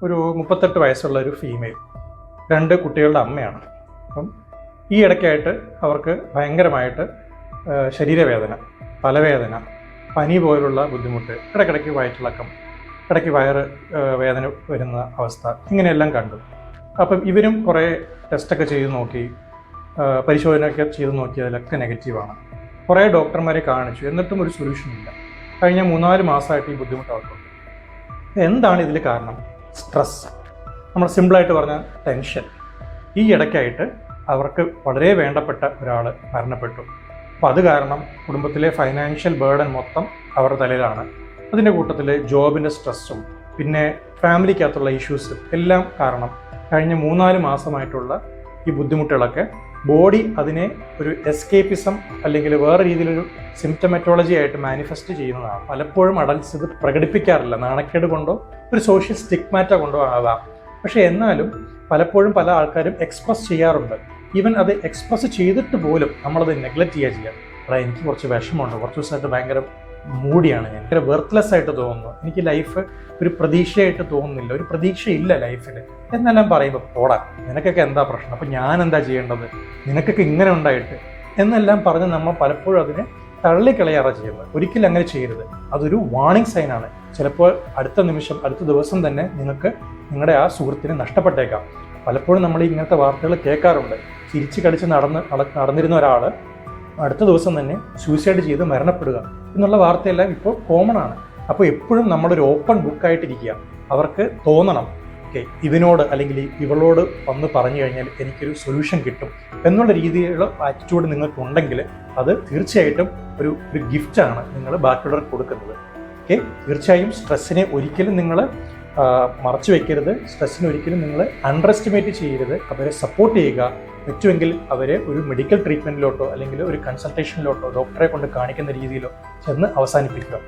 ഒരു 38 വയസ്സുള്ള ഒരു ഫീമെയിൽ, 2 കുട്ടികളുടെ അമ്മയാണ്. അപ്പം ഈ ഇടയ്ക്കായിട്ട് അവർക്ക് ഭയങ്കരമായിട്ട് ശരീരവേദന, തലവേദന, പനി പോലുള്ള ബുദ്ധിമുട്ട്, ഇടയ്ക്കിടയ്ക്ക് വയറ്റിളക്കം, ഇടയ്ക്ക് വയറ് വേദന വരുന്ന അവസ്ഥ, ഇങ്ങനെയെല്ലാം കണ്ടു. അപ്പം ഇവരും കുറേ ടെസ്റ്റൊക്കെ ചെയ്ത് നോക്കി, പരിശോധനയൊക്കെ ചെയ്ത് നോക്കിയതിലൊക്കെ നെഗറ്റീവാണ്. കുറേ ഡോക്ടർമാരെ കാണിച്ചു, എന്നിട്ടും ഒരു സൊല്യൂഷൻ ഇല്ല. കഴിഞ്ഞ 3-4 മാസമായിട്ട് ഈ ബുദ്ധിമുട്ട് അവർക്കുണ്ട്. എന്താണ് ഇതിൽ കാരണം? സ്ട്രെസ്, നമ്മൾ സിമ്പിളായിട്ട് പറഞ്ഞാൽ ടെൻഷൻ. ഈ ഇടയ്ക്കായിട്ട് അവർക്ക് വളരെ വേണ്ടപ്പെട്ട ഒരാൾ മരണപ്പെട്ടു. അപ്പോൾ അത് കാരണം കുടുംബത്തിലെ ഫൈനാൻഷ്യൽ ബേർഡൻ മൊത്തം അവരുടെ തലയിലാണ്. അതിൻ്റെ കൂട്ടത്തിൽ ജോബിൻ്റെ സ്ട്രെസ്സും പിന്നെ ഫാമിലിക്കകത്തുള്ള ഇഷ്യൂസും എല്ലാം കാരണം കഴിഞ്ഞ 3-4 മാസമായിട്ടുള്ള ഈ ബുദ്ധിമുട്ടുകളൊക്കെ ബോഡി അതിനെ ഒരു എസ്കേപ്പിസം അല്ലെങ്കിൽ വേറെ രീതിയിലൊരു സിംറ്റമറ്റോളജി ആയിട്ട് മാനിഫെസ്റ്റ് ചെയ്യുന്നതാണ്. പലപ്പോഴും അഡൽട്സ് ഇത് പ്രകടിപ്പിക്കാറില്ല, നാണക്കേട് കൊണ്ടോ ഒരു സോഷ്യൽ സ്റ്റിഗ്മാറ്റ കൊണ്ടോ ആവാം. പക്ഷേ എന്നാലും പലപ്പോഴും പല ആൾക്കാരും എക്സ്പ്രസ് ചെയ്യാറുണ്ട്. ഈവൻ അത് എക്സ്പ്രസ് ചെയ്തിട്ട് പോലും നമ്മളത് നെഗ്ലക്റ്റ് ചെയ്യാം. അതായത് എനിക്ക് കുറച്ച് വിഷമമുണ്ട്, കുറച്ച് ദിവസമായിട്ട് ഭയങ്കര മൂടിയാണ്, ഞാൻ ഭയങ്കര വെർത്ത്ലെസ് ആയിട്ട് തോന്നുന്നു, എനിക്ക് ലൈഫ് ഒരു പ്രതീക്ഷയായിട്ട് തോന്നുന്നില്ല, ഒരു പ്രതീക്ഷയില്ല ലൈഫിൽ എന്നെല്ലാം പറയുമ്പോൾ പോടാ, നിനക്കൊക്കെ എന്താ പ്രശ്നം, അപ്പം ഞാൻ എന്താ ചെയ്യേണ്ടത്, നിനക്കൊക്കെ ഇങ്ങനെ ഉണ്ടായിട്ട് എന്നെല്ലാം പറഞ്ഞ് നമ്മൾ പലപ്പോഴും അതിനെ തള്ളിക്കളയാറാണ് ചെയ്യുന്നത്. ഒരിക്കലും അങ്ങനെ ചെയ്യരുത്. അതൊരു വാർണിംഗ് സൈനാണ്. ചിലപ്പോൾ അടുത്ത നിമിഷം, അടുത്ത ദിവസം തന്നെ നിങ്ങൾക്ക് നിങ്ങളുടെ ആ സുഹൃത്തിനെ നഷ്ടപ്പെട്ടേക്കാം. പലപ്പോഴും നമ്മൾ ഇങ്ങനത്തെ വാർത്തകൾ കേൾക്കാറുണ്ട്. ചിരിച്ച് കളിച്ച് നടന്നിരുന്ന ഒരാൾ അടുത്ത ദിവസം തന്നെ സൂയിസൈഡ് ചെയ്ത് മരണപ്പെടുക എന്നുള്ള വാർത്തയെല്ലാം ഇപ്പോൾ കോമൺ ആണ്. അപ്പോൾ എപ്പോഴും നമ്മളൊരു ഓപ്പൺ ബുക്കായിട്ടിരിക്കുക. അവർക്ക് തോന്നണം, ഓക്കെ, ഇവനോട് അല്ലെങ്കിൽ ഇവളോട് വന്ന് പറഞ്ഞു കഴിഞ്ഞാൽ എനിക്കൊരു സൊല്യൂഷൻ കിട്ടും എന്നുള്ള രീതിയിലുള്ള ആറ്റിറ്റ്യൂഡ് നിങ്ങൾക്കുണ്ടെങ്കിൽ അത് തീർച്ചയായിട്ടും ഒരു ഗിഫ്റ്റാണ് നിങ്ങൾ ബാക്കിയുള്ളവർക്ക് കൊടുക്കുന്നത്. ഓക്കെ, തീർച്ചയായും സ്ട്രെസ്സിനെ ഒരിക്കലും നിങ്ങൾ മറച്ചു വയ്ക്കരുത്. സ്ട്രെസ്സിനെ ഒരിക്കലും നിങ്ങൾ അണ്ടർ എസ്റ്റിമേറ്റ് ചെയ്യരുത്. അവരെ സപ്പോർട്ട് ചെയ്യുക. പറ്റുമെങ്കിൽ അവരെ ഒരു മെഡിക്കൽ ട്രീറ്റ്മെൻറ്റിലോട്ടോ അല്ലെങ്കിൽ ഒരു കൺസൾട്ടേഷനിലോട്ടോ ഡോക്ടറെ കൊണ്ട് കാണിക്കുന്ന രീതിയിലോ ചെന്ന് അവസാനിപ്പിക്കുക.